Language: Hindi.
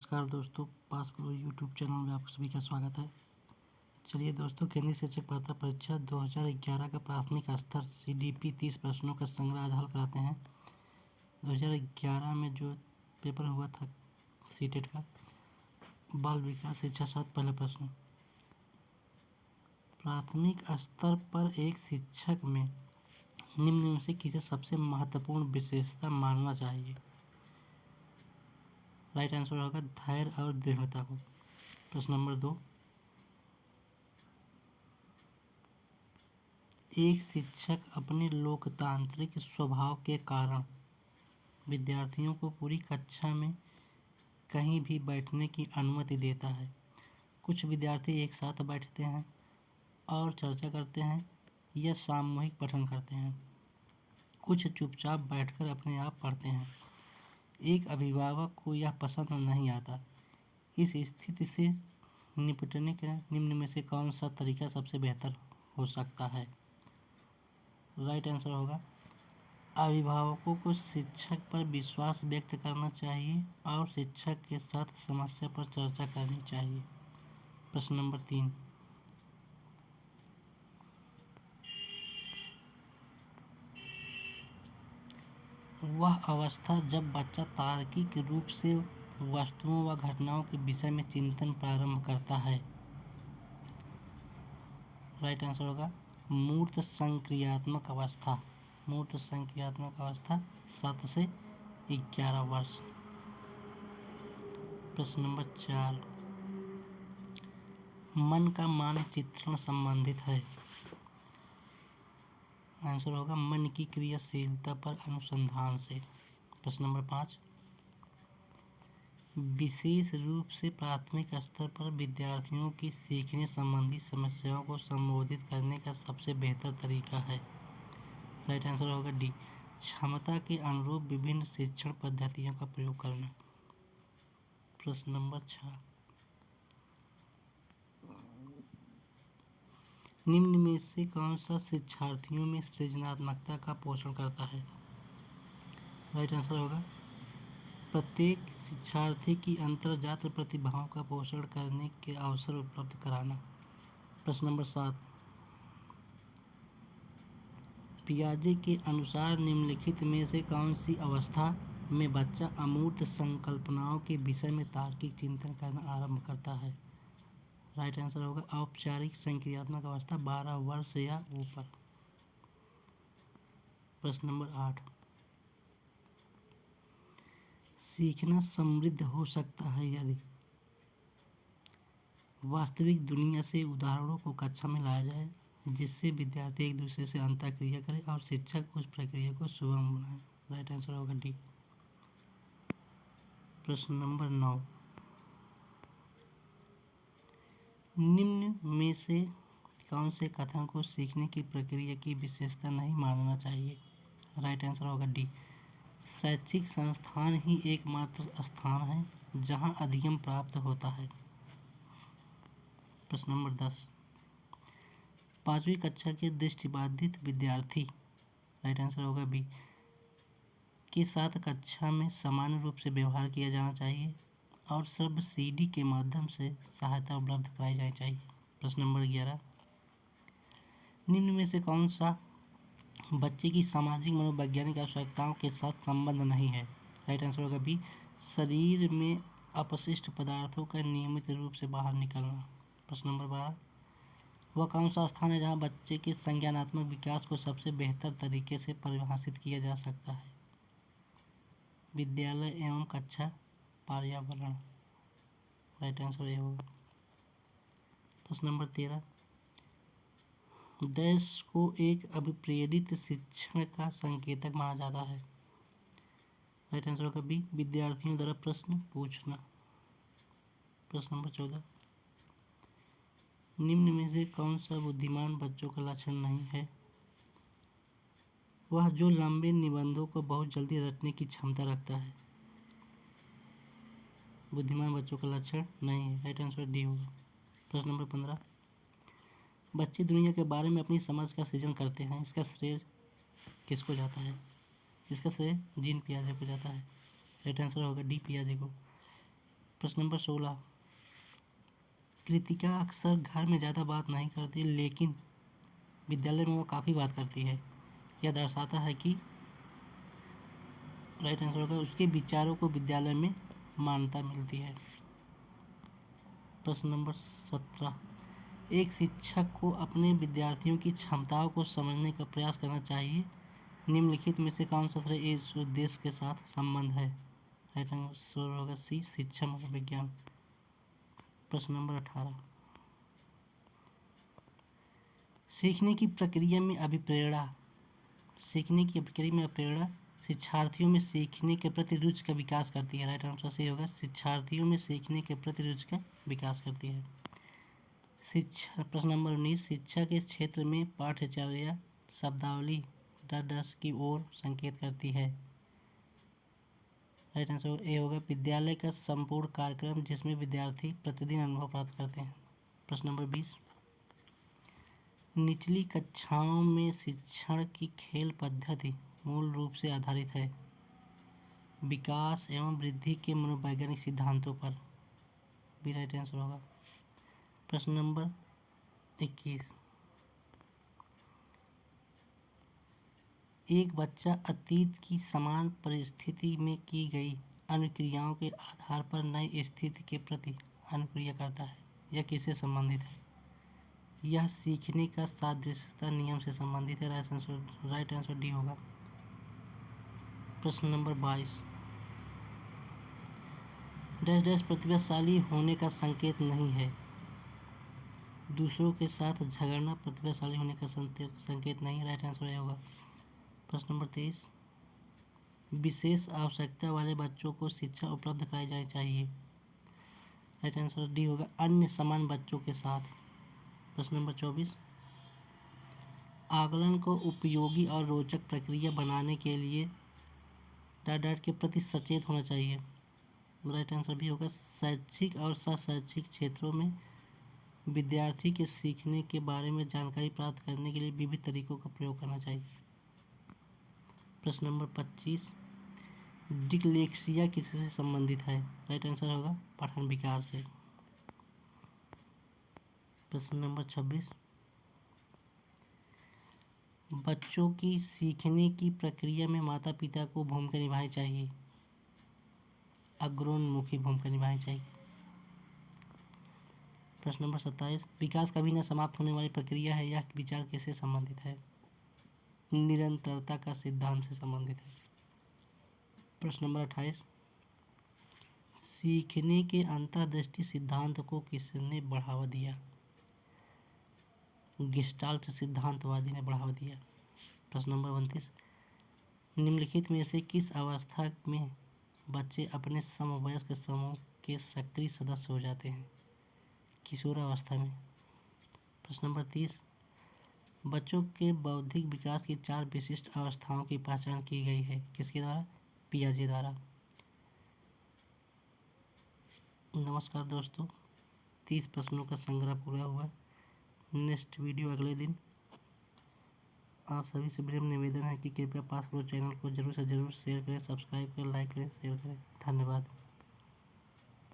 नमस्कार दोस्तों, पास करो यूट्यूब चैनल में आप सभी का स्वागत है। चलिए दोस्तों, केंद्रीय शिक्षक पात्रता परीक्षा 2011 का प्राथमिक स्तर CDP 30 प्रश्नों का संग्रह आज हल कराते हैं। 2011 में जो पेपर हुआ था सीटेट का, बाल विकास शिक्षा शास्त्र, पहला प्रश्न। प्राथमिक स्तर पर एक शिक्षक में निम्न में से किसे सबसे महत्वपूर्ण विशेषता मानना चाहिए? राइट आंसर होगा धैर्य और दृढ़ता को। प्रश्न नंबर 2, एक शिक्षक अपने लोकतांत्रिक स्वभाव के कारण विद्यार्थियों को पूरी कक्षा में कहीं भी बैठने की अनुमति देता है। कुछ विद्यार्थी एक साथ बैठते हैं और चर्चा करते हैं या सामूहिक पठन करते हैं। कुछ चुपचाप बैठकर अपने आप पढ़ते हैं। एक अभिभावक को यह पसंद नहीं आता। इस स्थिति से निपटने के निम्न में से कौन सा तरीका सबसे बेहतर हो सकता है? राइट आंसर होगा अभिभावकों को शिक्षक पर विश्वास व्यक्त करना चाहिए और शिक्षक के साथ समस्या पर चर्चा करनी चाहिए। प्रश्न नंबर 3, वह अवस्था जब बच्चा तार्किक रूप से वस्तुओं व घटनाओं के विषय में चिंतन प्रारंभ करता है। राइट आंसर होगा मूर्त संक्रियात्मक अवस्था। मूर्त संक्रियात्मक अवस्था 7 से 11 वर्ष। प्रश्न नंबर 4, मन का मानचित्रण संबंधित है। आंसर होगा मन की क्रियाशीलता पर अनुसंधान से। प्रश्न नंबर 5, विशेष रूप से प्राथमिक स्तर पर विद्यार्थियों की सीखने संबंधी समस्याओं को संबोधित करने का सबसे बेहतर तरीका है। राइट आंसर होगा डी, क्षमता के अनुरूप विभिन्न शिक्षण पद्धतियों का प्रयोग करना। प्रश्न नंबर 6, निम्न में से कौन सा शिक्षार्थियों में सृजनात्मकता का पोषण करता है? राइट आंसर होगा प्रत्येक शिक्षार्थी की अंतर्जात प्रतिभाओं का पोषण करने के अवसर उपलब्ध कराना। प्रश्न नंबर 7, पियाजे के अनुसार निम्नलिखित में से कौन सी अवस्था में बच्चा अमूर्त संकल्पनाओं के विषय में तार्किक चिंतन करना आरंभ करता है? राइट आंसर होगा औपचारिक संक्रियात्मक अवस्था 12 वर्ष या ऊपर। प्रश्न नंबर 8, सीखना समृद्ध हो सकता है यदि वास्तविक दुनिया से उदाहरणों को कक्षा में लाया जाए, जिससे विद्यार्थी एक दूसरे से अंतःक्रिया करे और शिक्षक उस प्रक्रिया को सुगम बनाए। राइट आंसर होगा डी। प्रश्न नंबर 9, निम्न में से कौन से कथन को सीखने की प्रक्रिया की विशेषता नहीं मानना चाहिए? राइट आंसर होगा डी, शैक्षिक संस्थान ही एकमात्र स्थान है जहां अधिगम प्राप्त होता है। प्रश्न नंबर 10, 5वीं कक्षा के दृष्टिबाधित विद्यार्थी, राइट आंसर होगा बी, के साथ कक्षा में सामान्य रूप से व्यवहार किया जाना चाहिए और सर्व CD के माध्यम से सहायता उपलब्ध कराई जानी चाहिए। प्रश्न नंबर 11, निम्न में से कौन सा बच्चे की सामाजिक मनोवैज्ञानिक आवश्यकताओं के साथ संबंध नहीं है? राइट आंसर होगा बी, शरीर में अपशिष्ट पदार्थों का नियमित रूप से बाहर निकलना। प्रश्न नंबर 12, वह कौन सा स्थान है जहां बच्चे के संज्ञानात्मक विकास को सबसे बेहतर तरीके से परिभाषित किया जा सकता है? विद्यालय एवं कक्षा पर्यावरण। राइट आंसर ये होगा। प्रश्न नंबर 13, डैश को एक अभिप्रेरित शिक्षण का संकेतक माना जाता है? राइट आंसर होगा बी, विद्यार्थियों द्वारा प्रश्न पूछना। प्रश्न नंबर 14, निम्न में से कौन सा बुद्धिमान बच्चों का लक्षण नहीं है? वह जो लंबे निबंधों को बहुत जल्दी रटने की क्षमता रखता है। बुद्धिमान बच्चों का लक्षण नहीं है। राइट आंसर डी होगा। प्रश्न नंबर 15, बच्चे दुनिया के बारे में अपनी समझ का सृजन करते हैं, इसका श्रेय किसको जाता है? इसका श्रेय जीन पियाजे को जाता है। राइट आंसर होगा डी, पियाजे को। प्रश्न नंबर 16, कृतिका अक्सर घर में ज़्यादा बात नहीं करती लेकिन विद्यालय में वो काफ़ी बात करती है। यह दर्शाता है कि राइट आंसर होगा उसके विचारों को विद्यालय में मान्यता मिलती है। प्रश्न नंबर 17, एक शिक्षक को अपने विद्यार्थियों की क्षमताओं को समझने का प्रयास करना चाहिए। निम्नलिखित में से कौन सा श्रेय इस उद्देश्य के साथ संबंध है? राइट आंसर होगा सी, शिक्षा मनोविज्ञान। प्रश्न नंबर 18, सीखने की प्रक्रिया में अभिप्रेरणा शिक्षार्थियों में सीखने के प्रति रुचि का विकास करती है। राइट आंसर सही होगा, शिक्षार्थियों में सीखने के प्रति रुचि का विकास करती है। प्रश्न नंबर 19, शिक्षा के क्षेत्र में पाठ्यचर्या शब्दावली डस की ओर संकेत करती है। राइट आंसर ए होगा, विद्यालय का संपूर्ण कार्यक्रम जिसमें विद्यार्थी प्रतिदिन अनुभव प्राप्त करते हैं। प्रश्न नंबर 20, निचली कक्षाओं में शिक्षण की खेल पद्धति मूल रूप से आधारित है विकास एवं वृद्धि के मनोवैज्ञानिक सिद्धांतों पर। भी राइट आंसर होगा। प्रश्न नंबर 21, एक बच्चा अतीत की समान परिस्थिति में की गई अनुक्रियाओं के आधार पर नई स्थिति के प्रति अनुक्रिया करता है। यह किससे संबंधित है? यह सीखने का सादृश्यता नियम से संबंधित है। राइट आंसर डी होगा। प्रश्न नंबर 22, डैश डैश प्रतिभाशाली होने का संकेत नहीं है। दूसरों के साथ झगड़ना प्रतिभाशाली होने का संकेत नहीं है। राइट आंसर होगा। प्रश्न नंबर 23, विशेष आवश्यकता वाले बच्चों को शिक्षा उपलब्ध कराई जानी चाहिए। राइट आंसर डी होगा, अन्य समान बच्चों के साथ। प्रश्न नंबर 24, आकलन को उपयोगी और रोचक प्रक्रिया बनाने के लिए डाट के प्रति सचेत होना चाहिए। राइट आंसर भी होगा, शैक्षिक और शैक्षिक क्षेत्रों में विद्यार्थी के सीखने के बारे में जानकारी प्राप्त करने के लिए विविध तरीकों का प्रयोग करना चाहिए। प्रश्न नंबर 25, डिसलेक्सिया किससे संबंधित है? राइट आंसर होगा पठन विकार से। प्रश्न नंबर 26, बच्चों की सीखने की प्रक्रिया में माता पिता को भूमिका निभानी चाहिए, अग्रोन्मुखी भूमिका निभानी चाहिए। प्रश्न नंबर 27, विकास कभी न समाप्त होने वाली प्रक्रिया है। यह विचार किससे संबंधित है? निरंतरता का सिद्धांत से संबंधित है। प्रश्न नंबर 28, सीखने के अंतर्दृष्टि सिद्धांत को किसने बढ़ावा दिया? गेस्टाल्ट सिद्धांतवादी ने बढ़ावा दिया। प्रश्न नंबर 29, निम्नलिखित में से किस अवस्था में बच्चे अपने समवयस्क समूह के सक्रिय सदस्य हो जाते हैं? किशोरावस्था में। प्रश्न नंबर 30, बच्चों के बौद्धिक विकास की 4 विशिष्ट अवस्थाओं की पहचान की गई है। किसके द्वारा? पियाजे द्वारा। नमस्कार दोस्तों, 30 प्रश्नों का संग्रह पूरा हुआ। नेक्स्ट वीडियो अगले दिन। आप सभी से विनम्र निवेदन है कि कृपया पास करो चैनल को जरूर से जरूर शेयर करें, सब्सक्राइब करें, लाइक करें, शेयर करें। धन्यवाद।